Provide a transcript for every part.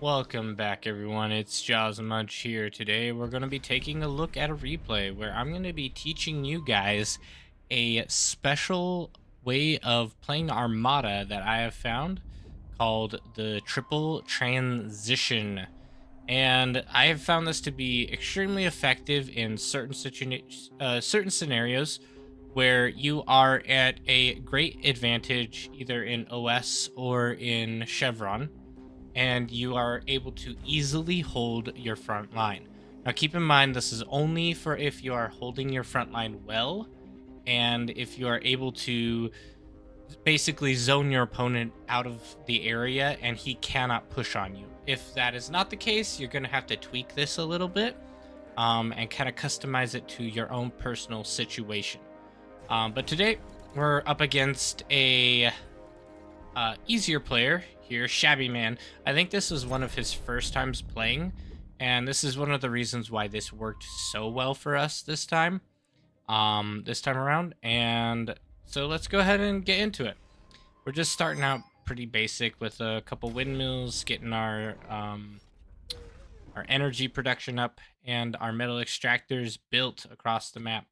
Welcome back, everyone. It's Jaws Munch here. Today, we're going to be taking a look at a replay where I'm going to be teaching you guys a special way of playing Armada that I have found called the triple transition. And I have found this to be extremely effective in certain scenarios where you are at a great advantage either in OS or in Chevron, and you are able to easily hold your front line. Now, keep in mind, this is only for if you are holding your front line well, and if you are able to basically zone your opponent out of the area and he cannot push on you. If that is not the case, you're going to have to tweak this a little bit and kind of customize it to your own personal situation. But today, we're up against a easier player here, Shabby Man. I think this is one of his first times playing, and this is one of the reasons why this worked so well for us this time around. And so let's go ahead and get into it. We're just starting out pretty basic with a couple windmills, getting our energy production up and our metal extractors built across the map.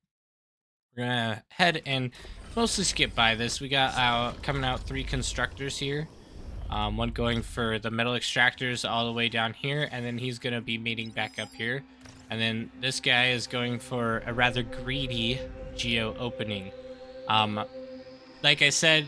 We're gonna head and mostly skip by this. We got coming out 3 constructors here. One going for the metal extractors all the way down here, and then he's gonna be meeting back up here. And then this guy is going for a rather greedy geo opening. Like I said,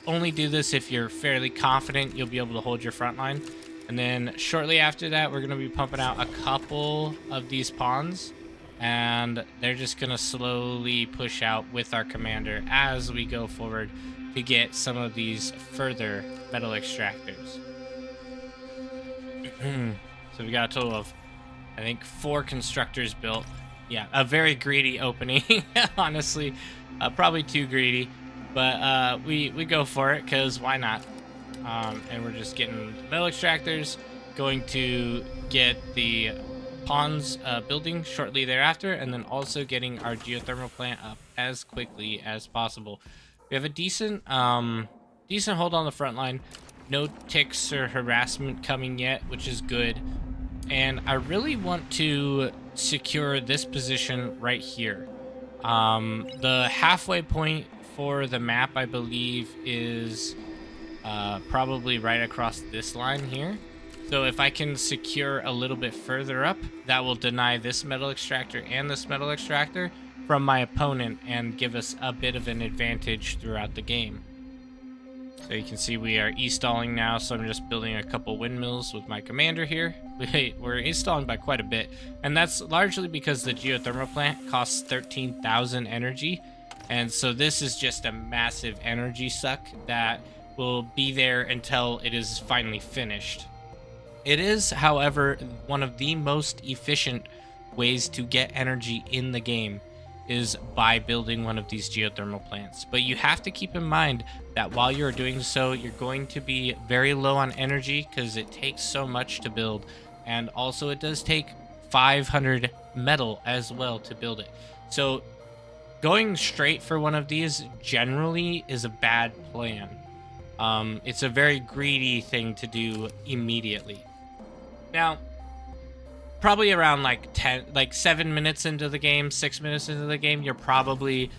only do this if you're fairly confident you'll be able to hold your front line. And then shortly after that, we're gonna be pumping out a couple of these pawns, and they're just gonna slowly push out with our commander as we go forward to get some of these further metal extractors. So we got a total of, I think, 4 constructors built. Yeah, a very greedy opening. Honestly, probably too greedy, but we go for it because why not? And we're just getting metal extractors, going to get the pawns building shortly thereafter, and then also getting our geothermal plant up as quickly as possible. We have a decent hold on the front line. No ticks or harassment coming yet, which is good. And I really want to secure this position right here. The halfway point for the map, I believe, is probably right across this line here. So if I can secure a little bit further up, that will deny this metal extractor and this metal extractor from my opponent and give us a bit of an advantage throughout the game. So you can see we are e-stalling now, so I'm just building a couple windmills with my commander here. We're e-stalling by quite a bit, and that's largely because the geothermal plant costs 13,000 energy, and so this is just a massive energy suck that will be there until it is finally finished. It is, however, one of the most efficient ways to get energy in the game is by building one of these geothermal plants. But you have to keep in mind that while you're doing so, you're going to be very low on energy because it takes so much to build. And also it does take 500 metal as well to build it. So going straight for one of these generally is a bad plan. It's a very greedy thing to do immediately. Now, probably around like 7 minutes into the game, 6 minutes into the game, you're probably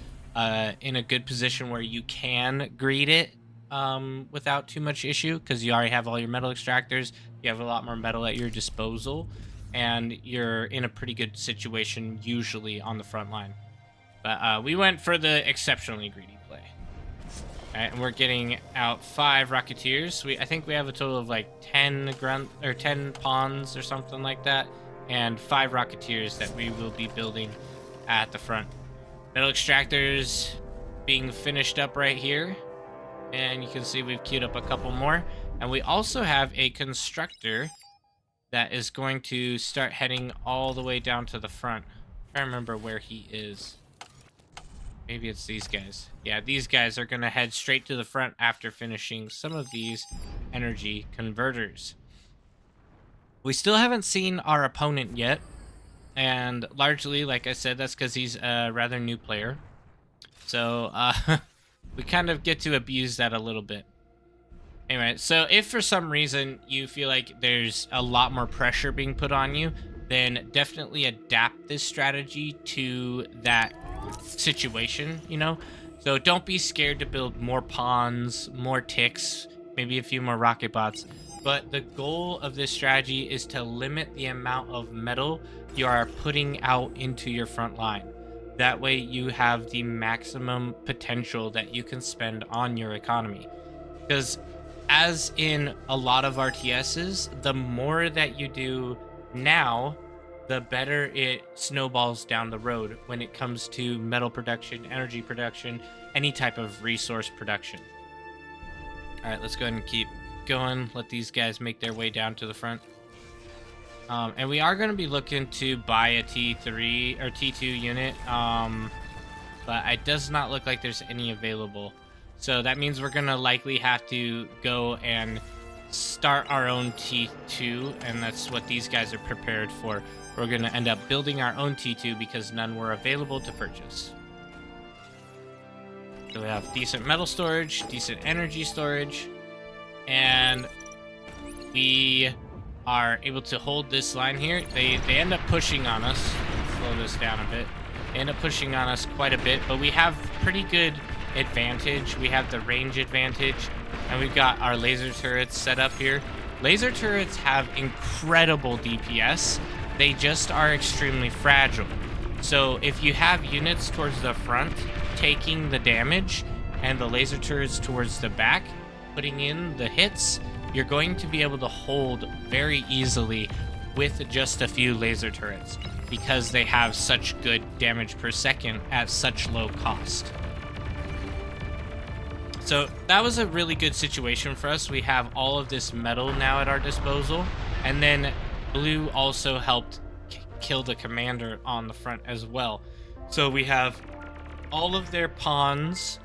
in a good position where you can greed it without too much issue, because you already have all your metal extractors, you have a lot more metal at your disposal, and you're in a pretty good situation usually on the front line. But we went for the exceptionally greedy play. All right, and we're getting out 5 Rocketeers. I think we have a total of like 10 pawns or something like that, and 5 Rocketeers that we will be building at the front. Metal extractors being finished up right here, and you can see we've queued up a couple more. And we also have a constructor that is going to start heading all the way down to the front. I remember where he is. Maybe it's these guys. Yeah, these guys are going to head straight to the front after finishing some of these energy converters. We still haven't seen our opponent yet, and largely, like I said, that's because he's a rather new player. So we kind of get to abuse that a little bit. Anyway, so if for some reason you feel like there's a lot more pressure being put on you, then definitely adapt this strategy to that situation, you know? So don't be scared to build more pawns, more ticks, maybe a few more rocket bots. But the goal of this strategy is to limit the amount of metal you are putting out into your front line. That way you have the maximum potential that you can spend on your economy. Because as in a lot of RTSs, the more that you do now, the better it snowballs down the road when it comes to metal production, energy production, any type of resource production. All right, let's go ahead and keep going. Let these guys make their way down to the front. And we are going to be looking to buy a T3 or T2 unit, but it does not look like there's any available. So that means we're going to likely have to go and start our own T2, and that's what these guys are prepared for. We're going to end up building our own T2 because none were available to purchase. So we have decent metal storage, decent energy storage, and we are able to hold this line here. They end up pushing on us. Slow this down a bit. They end up pushing on us quite a bit, but we have pretty good advantage. We have the range advantage, and we've got our laser turrets set up here. Laser turrets have incredible DPS. They just are extremely fragile. So if you have units towards the front taking the damage and the laser turrets towards the back putting in the hits, you're going to be able to hold very easily with just a few laser turrets because they have such good damage per second at such low cost. So that was a really good situation for us. We have all of this metal now at our disposal, and then blue also helped kill the commander on the front as well. So we have all of their pawns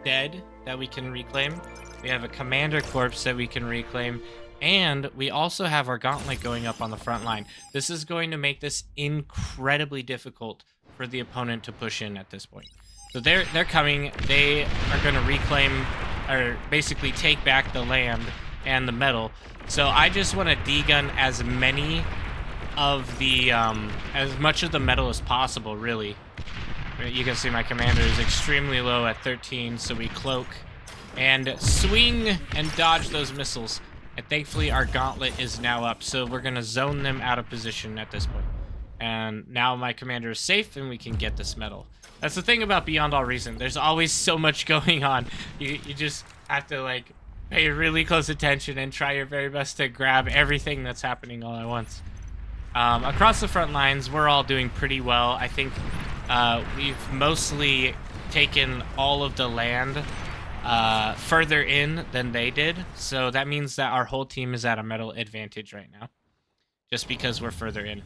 dead that we can reclaim. We have a commander corpse that we can reclaim, and we also have our gauntlet going up on the front line. This is going to make this incredibly difficult for the opponent to push in at this point. So they're coming. They are going to reclaim, or basically take back the land and the metal. So I just want to degun as many of the as much of the metal as possible, really. You can see my commander is extremely low at 13, so we cloak and swing and dodge those missiles. And thankfully our gauntlet is now up, so we're going to zone them out of position at this point. And now my commander is safe and we can get this medal. That's the thing about Beyond All Reason. There's always so much going on. You just have to like pay really close attention and try your very best to grab everything that's happening all at once. Across the front lines, we're all doing pretty well. I think we've mostly taken all of the land further in than they did. So that means that our whole team is at a metal advantage right now, just because we're further in.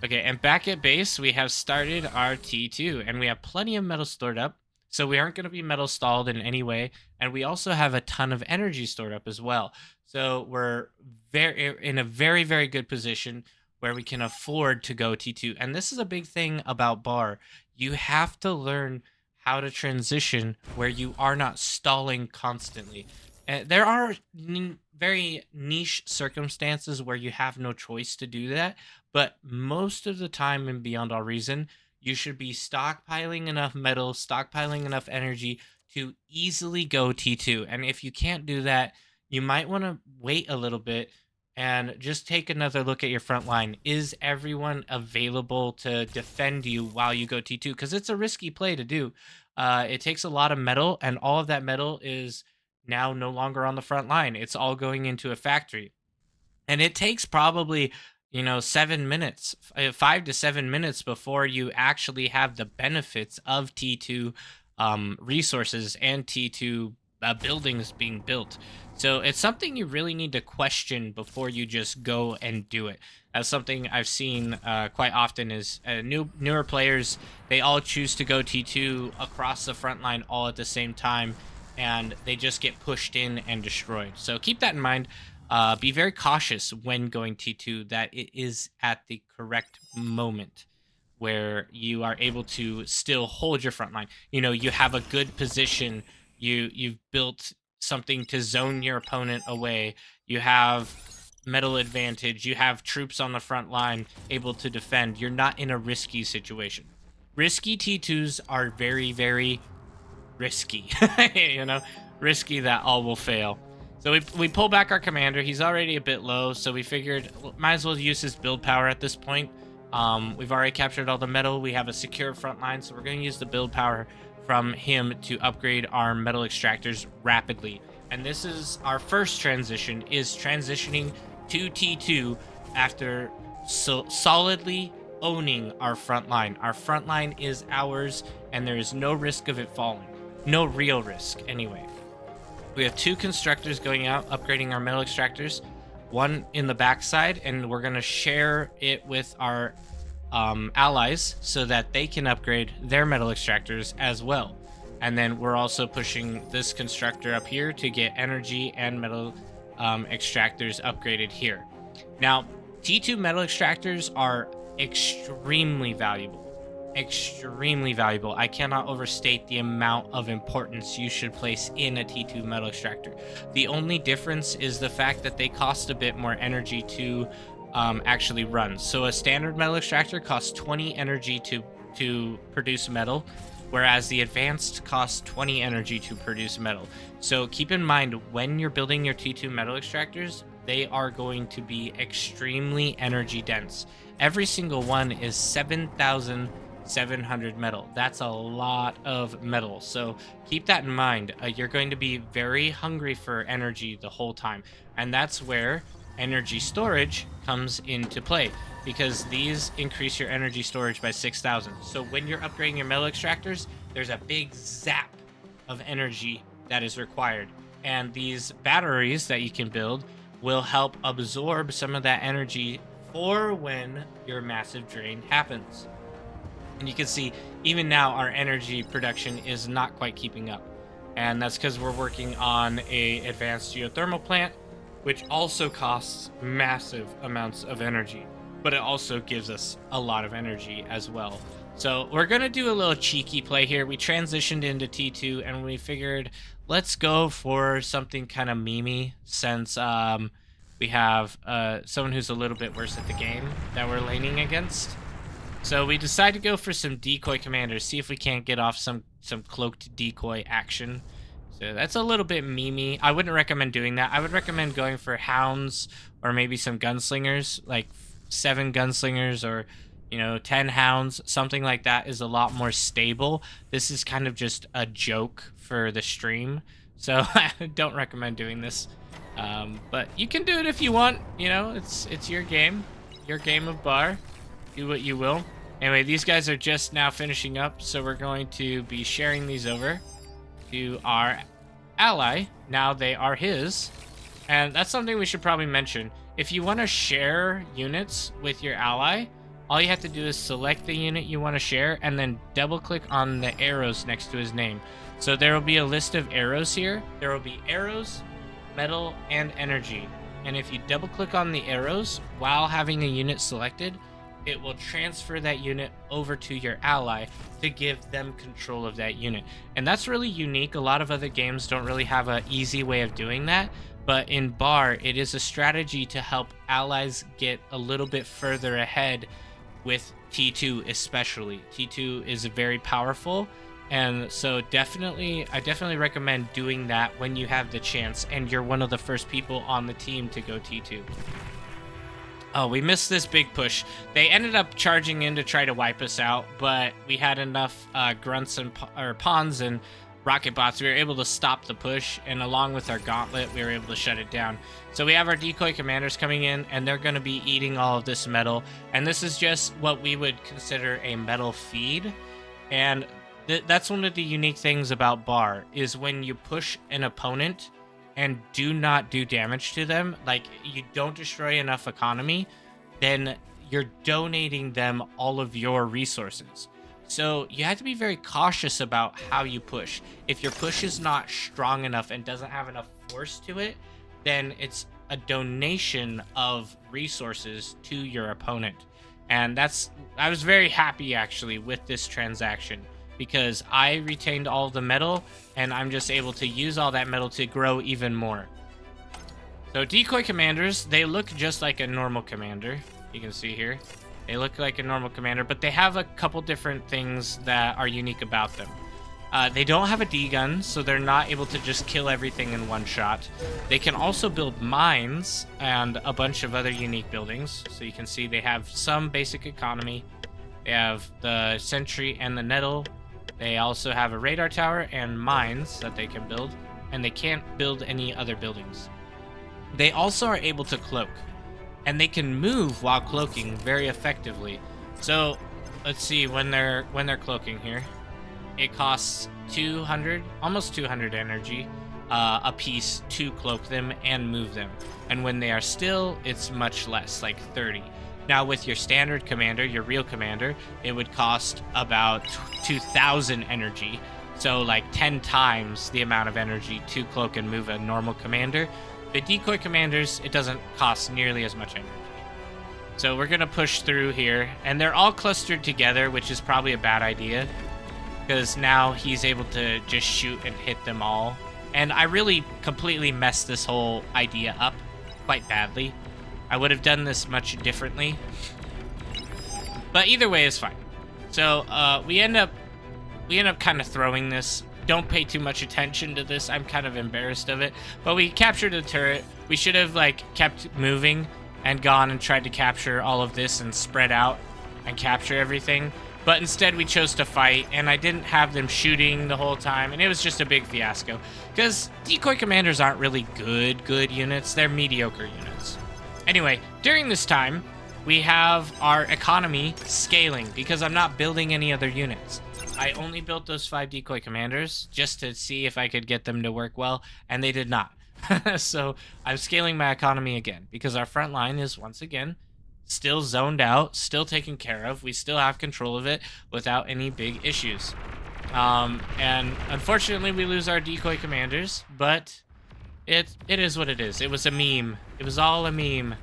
Okay, and back at base, we have started our T2, and we have plenty of metal stored up, so we aren't going to be metal stalled in any way, and we also have a ton of energy stored up as well. So we're in a very, very good position where we can afford to go T2, and this is a big thing about Bar. You have to learn how to transition where you are not stalling constantly. There are very niche circumstances where you have no choice to do that, but most of the time in Beyond All Reason, you should be stockpiling enough metal, stockpiling enough energy to easily go T2. And if you can't do that, you might want to wait a little bit and just take another look at your front line. Is everyone available to defend you while you go T2? Because it's a risky play to do. It takes a lot of metal, and all of that metal is now no longer on the front line. It's all going into a factory. And it takes probably, 7 minutes, 5 to 7 minutes before you actually have the benefits of T2 resources and T2 buildings being built. So it's something you really need to question before you just go and do it. That's something I've seen quite often is newer players, they all choose to go T2 across the front line all at the same time, and they just get pushed in and destroyed. So keep that in mind. Be very cautious when going T2 that it is at the correct moment where you are able to still hold your front line. You have a good position. You've built something to zone your opponent away. You have metal advantage. You have troops on the front line able to defend. You're not in a risky situation. Risky T2s are very, very risky, you know, risky that all will fail. So we pull back our commander. He's already a bit low, so we figured might as well use his build power at this point. We've already captured all the metal. We have a secure front line, so we're going to use the build power from him to upgrade our metal extractors rapidly. And this is our first transition, is transitioning to T2 after solidly owning our front line. Our front line is ours, and there is no risk of it falling. No real risk, anyway. We have 2 constructors going out, upgrading our metal extractors. One in the backside, and we're going to share it with our allies so that they can upgrade their metal extractors as well. And then we're also pushing this constructor up here to get energy and metal extractors upgraded here. Now, T2 metal extractors are extremely valuable. Extremely valuable. I cannot overstate the amount of importance you should place in a T2 metal extractor. The only difference is the fact that they cost a bit more energy to actually run. So a standard metal extractor costs 20 energy to produce metal, whereas the advanced costs 20 energy to produce metal. So keep in mind, when you're building your T2 metal extractors, they are going to be extremely energy dense. Every single one is 7,700 metal. That's a lot of metal. So keep that in mind. You're going to be very hungry for energy the whole time. And that's where energy storage comes into play, because these increase your energy storage by 6,000. So when you're upgrading your metal extractors, there's a big zap of energy that is required. And these batteries that you can build will help absorb some of that energy for when your massive drain happens. And you can see even now our energy production is not quite keeping up. And that's because we're working on a advanced geothermal plant, which also costs massive amounts of energy, but it also gives us a lot of energy as well. So we're going to do a little cheeky play here. We transitioned into T2 and we figured let's go for something kind of memey, since we have someone who's a little bit worse at the game that we're laning against. So we decided to go for some decoy commanders, see if we can't get off some cloaked decoy action. So that's a little bit memey. I wouldn't recommend doing that. I would recommend going for hounds or maybe some gunslingers, like 7 gunslingers or 10 hounds. Something like that is a lot more stable. This is kind of just a joke for the stream, so I don't recommend doing this. But you can do it if you want. It's your game of bar. Do what you will. Anyway, these guys are just now finishing up, so we're going to be sharing these over to our ally. Now they are his, and that's something we should probably mention. If you want to share units with your ally, all you have to do is select the unit you want to share and then double click on the arrows next to his name. So there will be a list of arrows here. There will be arrows, metal, and energy. And if you double click on the arrows while having a unit selected, it will transfer that unit over to your ally to give them control of that unit. And that's really unique. A lot of other games don't really have an easy way of doing that. But in Bar, it is a strategy to help allies get a little bit further ahead with T2 especially. T2 is very powerful. And so I definitely recommend doing that when you have the chance and you're one of the first people on the team to go T2. Oh, we missed this big push. They ended up charging in to try to wipe us out, but we had enough grunts and pawns and rocket bots. We were able to stop the push, and along with our gauntlet, we were able to shut it down. So we have our decoy commanders coming in, and they're going to be eating all of this metal. And this is just what we would consider a metal feed. And that's one of the unique things about Bar, is when you push an opponent and do not do damage to them, like you don't destroy enough economy, then you're donating them all of your resources. So you have to be very cautious about how you push. If your push is not strong enough and doesn't have enough force to it, then it's a donation of resources to your opponent. And I was very happy actually with this transaction. because I retained all of the metal, and I'm just able to use all that metal to grow even more. So decoy commanders, they look just like a normal commander. You can see here. They look like a normal commander, but they have a couple different things that are unique about them. They don't have a D-gun, so they're not able to just kill everything in one shot. They can also build mines and a bunch of other unique buildings. So you can see they have some basic economy. They have the sentry and the nettle. They also have a radar tower and mines that they can build, and they can't build any other buildings. They also are able to cloak, and they can move while cloaking very effectively. So let's see, when they're cloaking here, it costs 200, almost 200 energy a piece to cloak them and move them. And when they are still, it's much less, like 30. Now with your standard commander, your real commander, it would cost about 2,000 energy. So like 10 times the amount of energy to cloak and move a normal commander. The decoy commanders, it doesn't cost nearly as much energy. So we're gonna push through here, and they're all clustered together, which is probably a bad idea, because now he's able to just shoot and hit them all. And I really completely messed this whole idea up quite badly. I would have done this much differently, but either way is fine. So we end up kind of throwing this. Don't pay too much attention to this. I'm kind of embarrassed of it, but we captured the turret. We should have like kept moving and gone and tried to capture all of this and spread out and capture everything. But instead we chose to fight, and I didn't have them shooting the whole time, and it was just a big fiasco. Because decoy commanders aren't really good units, they're mediocre units. Anyway, during this time, we have our economy scaling, because I'm not building any other units. I only built those 5 decoy commanders just to see if I could get them to work well, and they did not. So I'm scaling my economy again, because our front line is, once again, still zoned out, still taken care of. We still have control of it without any big issues. And unfortunately, we lose our decoy commanders, but it is what it is. It was a meme. It was all a meme.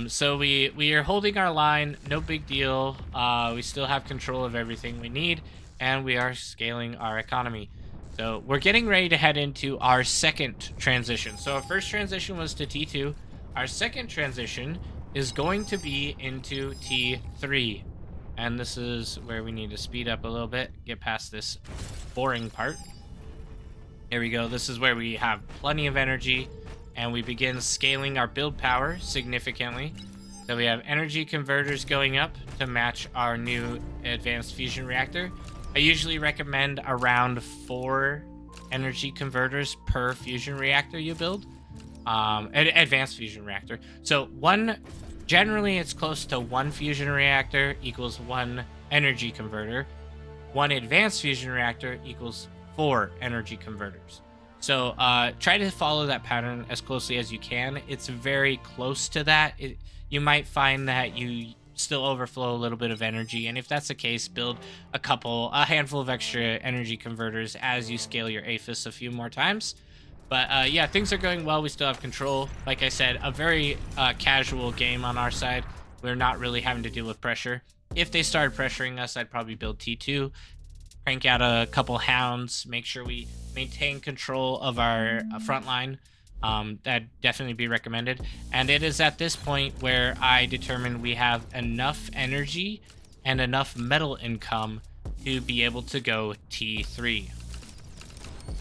So we are holding our line, no big deal. We still have control of everything we need, and we are scaling our economy. So we're getting ready to head into our second transition. So our first transition was to T2. Our second transition is going to be into T3. And this is where we need to speed up a little bit, get past this boring part. Here we go. This is where we have plenty of energy, and we begin scaling our build power significantly. So we have energy converters going up to match our new advanced fusion reactor. I usually recommend around 4 energy converters per fusion reactor you build. Advanced fusion reactor. So generally it's close to 1 fusion reactor equals 1 energy converter. 1 advanced fusion reactor equals 4 energy converters. So try to follow that pattern as closely as you can. It's very close to that. You might find that you still overflow a little bit of energy, and if that's the case, build a handful of extra energy converters as you scale your APHIS a few more times. But yeah, things are going well. We still have control. Like I said, a very casual game on our side. We're not really having to deal with pressure. If they started pressuring us, I'd probably build T2, crank out a couple hounds, make sure we maintain control of our front line. That'd definitely be recommended. And it is at this point where I determine we have enough energy and enough metal income to be able to go T3.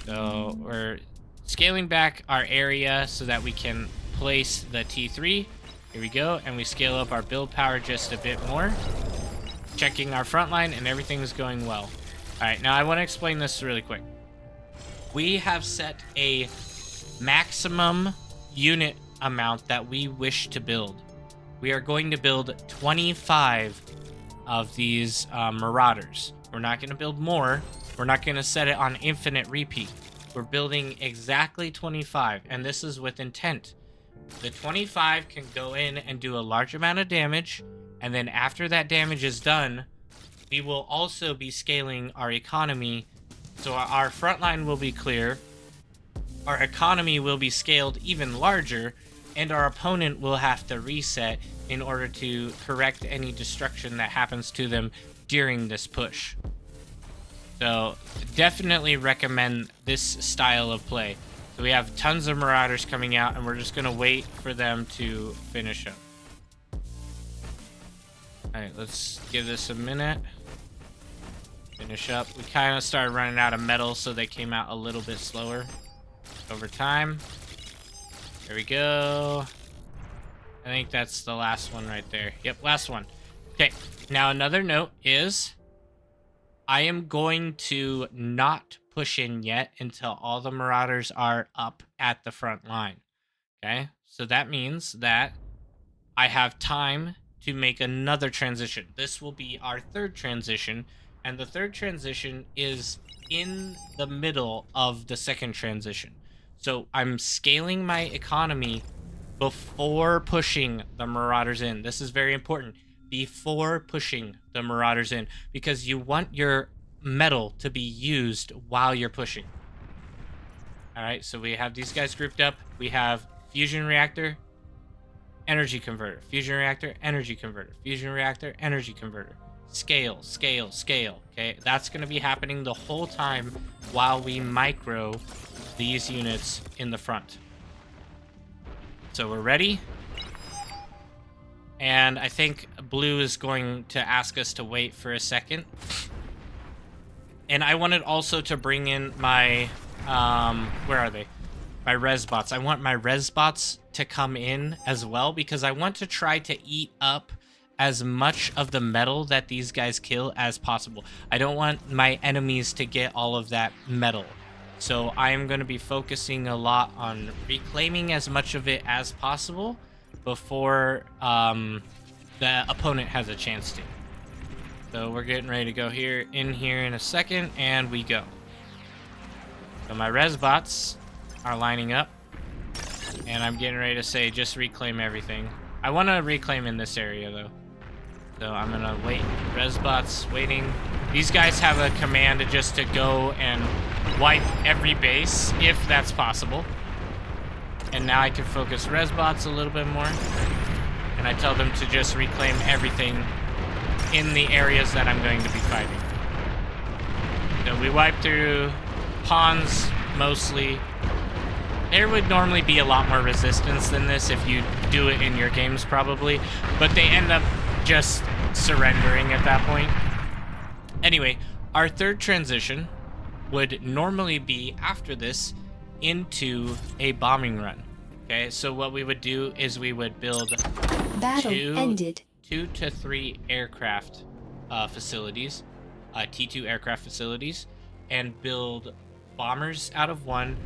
So we're scaling back our area so that we can place the T3. Here we go, and we scale up our build power just a bit more. Checking our front line, and everything's going well. All right, now I want to explain this really quick. We have set a maximum unit amount that we wish to build. We are going to build 25 of these Marauders. We're not going to build more. We're not going to set it on infinite repeat. We're building exactly 25, and this is with intent. The 25 can go in and do a large amount of damage, and then after that damage is done, we will also be scaling our economy, so our front line will be clear, our economy will be scaled even larger, and our opponent will have to reset in order to correct any destruction that happens to them during this push. So definitely recommend this style of play. So we have tons of Marauders coming out, and we're just going to wait for them to finish up. All right, let's give this a minute. Finish up. We kind of started running out of metal, so they came out a little bit slower over time. There we go. I think that's the last one right there. Yep, last one. Okay, now another note is I am going to not push in yet until all the Marauders are up at the front line. Okay, so that means that I have time to make another transition. This will be our third transition, and the third transition is in the middle of the second transition. So I'm scaling my economy before pushing the Marauders in. This is very important. Before pushing the Marauders in, because you want your metal to be used while you're pushing. All right, so we have these guys grouped up. We have fusion reactor, energy converter, fusion reactor, energy converter, fusion reactor, energy converter. Scale, scale, scale. Okay, that's going to be happening the whole time while we micro these units in the front. So we're ready. And I think blue is going to ask us to wait for a second. And I wanted also to bring in my, where are they? My res bots. I want my res bots to come in as well, because I want to try to eat up as much of the metal that these guys kill as possible. I don't want my enemies to get all of that metal. So I am going to be focusing a lot on reclaiming as much of it as possible before the opponent has a chance to. So we're getting ready to go in here in a second, and we go. So my res bots are lining up, and I'm getting ready to say just reclaim everything. I want to reclaim in this area though. So I'm gonna wait. Res bots waiting. These guys have a command to go and wipe every base if that's possible. And now I can focus res bots a little bit more. And I tell them to just reclaim everything in the areas that I'm going to be fighting. So we wipe through pawns mostly. There would normally be a lot more resistance than this if you do it in your games probably, but they end up just surrendering at that point. Anyway, our third transition would normally be after this into a bombing run. Okay, so what we would do is we would build two to three aircraft facilities, T2 aircraft facilities, and build bombers out of one,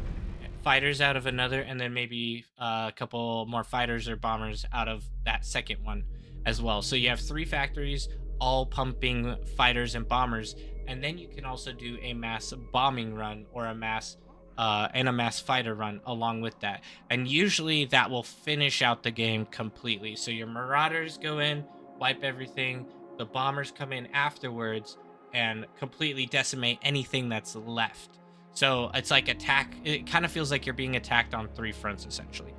fighters out of another, and then maybe a couple more fighters or bombers out of that second one as well. So you have 3 factories all pumping fighters and bombers, and then you can also do a mass bombing run or a mass fighter run along with that. And usually that will finish out the game completely. So your Marauders go in, wipe everything, the bombers come in afterwards and completely decimate anything that's left. So it's like it kind of feels like you're being attacked on 3 fronts essentially.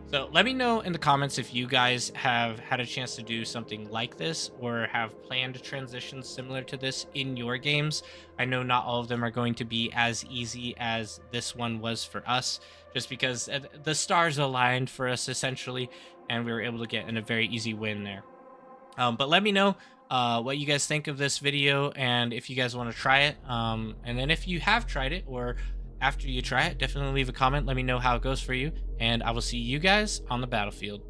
So let me know in the comments if you guys have had a chance to do something like this or have planned transitions similar to this in your games. I know not all of them are going to be as easy as this one was for us, just because the stars aligned for us essentially, and we were able to get in a very easy win there. But let me know what you guys think of this video, and if you guys want to try it. And then if you have tried it, or after you try it, definitely leave a comment. Let me know how it goes for you, and I will see you guys on the battlefield.